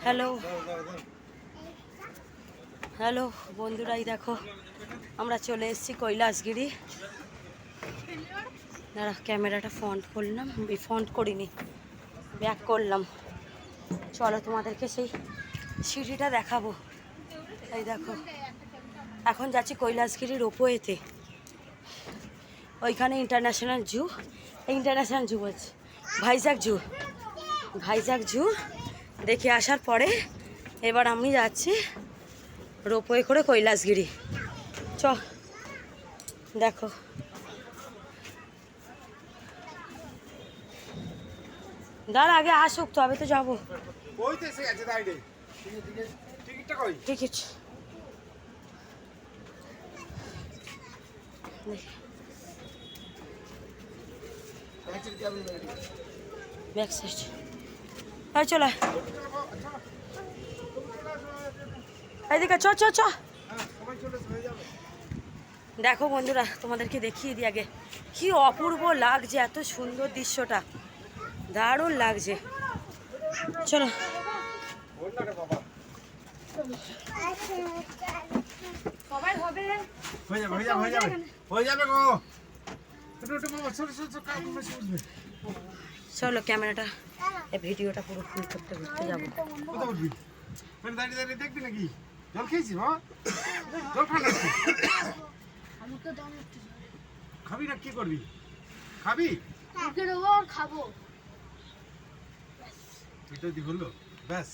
Hello hello বন্ধুরাই, দেখো আমরা চলে এসেছি কৈলাসগিরি। দাঁড়া, ক্যামেরাটা ফ্রন্ট করলাম, ফ্রন্ট করিনি, ব্যাক করলাম। চলো তোমাদেরকে সেই সিঁড়িটা দেখাবো। এই দেখো, এখন যাচ্ছি কৈলাসগিরি রোপওয়েতে। ওইখানে ইন্টারন্যাশনাল জু বলছে ভাইজ্যাক জু দেখে আসার পরে এবার আমি যাচ্ছি রোপওয়ে করে কৈলাসগিরি। চ দেখো, দাঁড়া আগে আসুক তবে তো যাবো। ঠিক আছে, ব্যাক সাইড চলে এদিকে, চ চ চ। দেখো বন্ধুরা, তোমাদেরকে দেখিয়ে দিই আগে, কি অপূর্ব লাগছে, এত সুন্দর দৃশ্যটা, দারুণ লাগছে। চলো সবাই হবে, চলো ক্যামেরাটা ভিডিওটা পুরো ফুল করতে ঘুরতে যাবো। দেখবি নাকি? জল খেয়েছি বাবা? জল খাবি না? কি করবি? খাবি? খাবো। এটা দি বললো ব্যাস।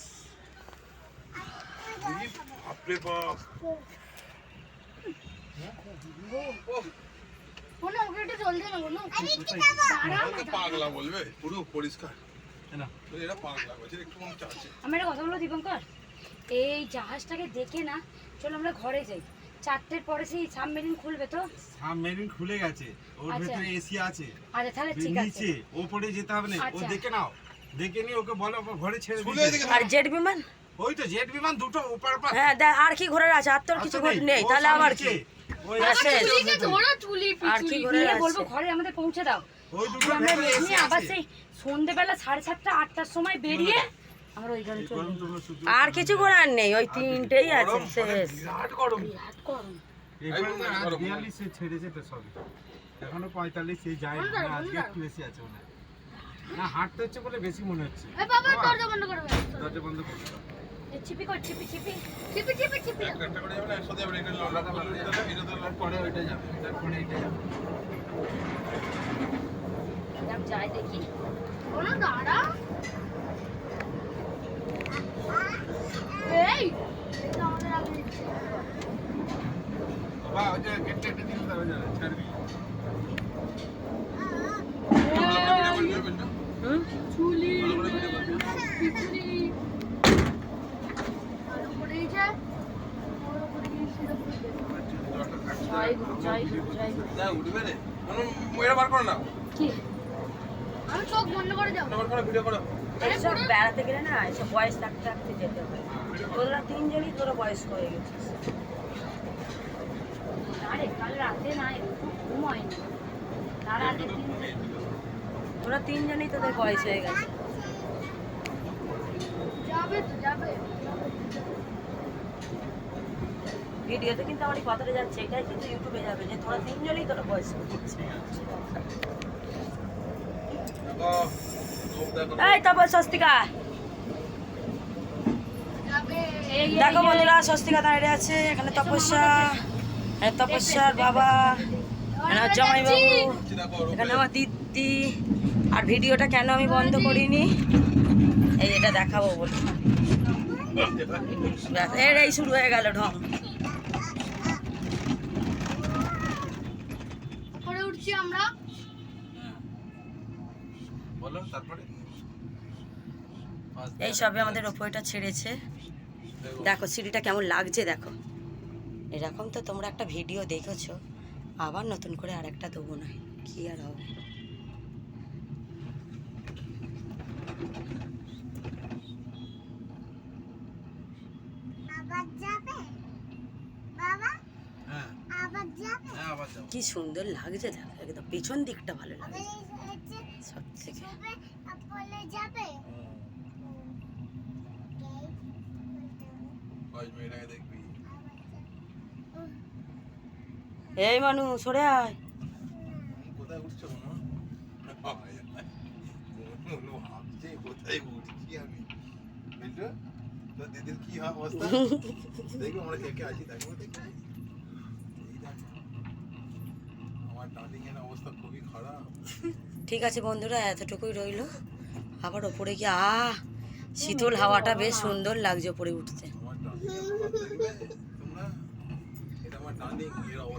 আপনি বাপ পাগলা বলবে, পুরো পরিষ্কার না। এরা পাগলা বলছে, একটু মন চাচ্ছে। আমি একটা কথা বলবো দীপঙ্কর, এই জাহাজটাকে দেখে না, চলো আমরা ঘরে যাই। 4টের পরে সেই সাবমেরিন খুলবে তো? সাবমেরিন খুলে গেছে, ওর ভিতরে এসি আছে। আচ্ছা তাহলে ঠিক আছে, নিচে ওপরে যেতে হবে না, ও দেখে নাও, দেখে নি ওকে বলো ঘরে ছেড়ে দিতে। আর জেট বিমান, ওই তো জেট বিমান দুটো ওপার পার। হ্যাঁ আর কি ঘোরার আছে? আর তোর কিছু নেই, তাহলে আবার কি? ওই আর কি ঘোরার আছে? বলবো ঘরে আমাদের পৌঁছে দাও। ওই দুটো আমরা ভিতরে এসি আবার আছে। সেই সন্ধ্যেবেলা 7:30 8টার সময় বেরিয়ে আমরা ওইখানে চলে যাবো। আর কিছু ঘোরার নেই, ওই তিনটেই আছে শেষ। বিরাট গরম। বিরাট গরম। এখানে 42 ছেড়েছে তো সব, এখনো 45 এই যায় না, আজকে একটু বেশি আছে মনে হয়। না হাঁটতে হচ্ছে বলে বেশি মনে হচ্ছে। বাবা দরজা বন্ধ করবে, দরজা বন্ধ করো। চিপি কর, চিপি একটা করে যাবে না, একসাথে যাবে। এটা লক করতে হবে, এটা তো লক করে ওইটা যাবে, তারপরে এইটা যাবে। যাই দেখি। বলো দাঁড়া, এই এটা আমাদের আগে দিচ্ছে। বাবা ওই যে গেটটা একটা দিন দাও জানা ছাড়বি। চুলি পিছলি আর উপরে এই যে ওর উপরে গিয়ে সেটা ফুটবে। যাই যা উঠবে রে, এটা বার করো না, কি আমি চোখ বন্ধ করে যাবো? বার করো, ভিডিও করো। এইসব বেড়াতে গেলে না, এসব বয়স থাকতে থাকতে যেতে হয়। তোরা তিনজনই তোরা বয়স্ক হয়ে গেছিস। আরে কাল রাতে না একটু ঘুম হয়নি, তার আগে তোরা তিনজনই তোদের বয়স হয়ে গেছে। যাবে তো যাবে। ভিডিওতে কিন্তু আমার এই কথাটা যাচ্ছে, এটাই কিন্তু ইউটিউবে যাবে যে তোরা তিনজনই তোরা বয়স্ক হচ্ছিস। এই তারপর স্বস্তিকা, দেখো বন্ধুরা, স্বস্তিকা দাঁড়িয়ে আছে এখানে। তপস্যার বাবা, এখানে জামাইবাবু, এখানে আমার দিদি। আর ভিডিওটা কেন আমি বন্ধ করিনি, এই এটা দেখাবো বলে। এই শুরু হয়ে গেল ঢং। করে উঠছি আমরা। বলো তারপরে। এই সবে আমাদের রোপওয়েটা ছেড়েছে। দেখো সিঁড়িটা কেমন লাগছে, দেখো। এরকম তো তোমরা একটা ভিডিও দেখেছো, আবার নতুন করে আর একটা দেবো না, কি আর হবে। কি সুন্দর লাগছে, দেখো একদম পেছন দিকটা ভালো লাগে সব থেকে। পাঁচ মিনিট আগে দেখবি। এই মানু সরে আয়। কোথায় উঠছো মনো? মনো ভাবছে কোথায় উঠছি আমি। বিল্টু, তোর দিদির কি অবস্থা? দেখো আমরা কে কে আছি, দেখো দেখো। এই দেখো। আমার ডার্লিং এর অবস্থা খুবই খারাপ। ঠিক আছে বন্ধুরা, এতটুকুই রইলো। আবার ওপরে গিয়ে শীতল হাওয়াটা বেশ সুন্দর লাগছে ওপরে উঠতে। আমার ডার্লিং এর অবস্থা দেখবে তোমরা? এটা আমার ডার্লিং এর অবস্থা।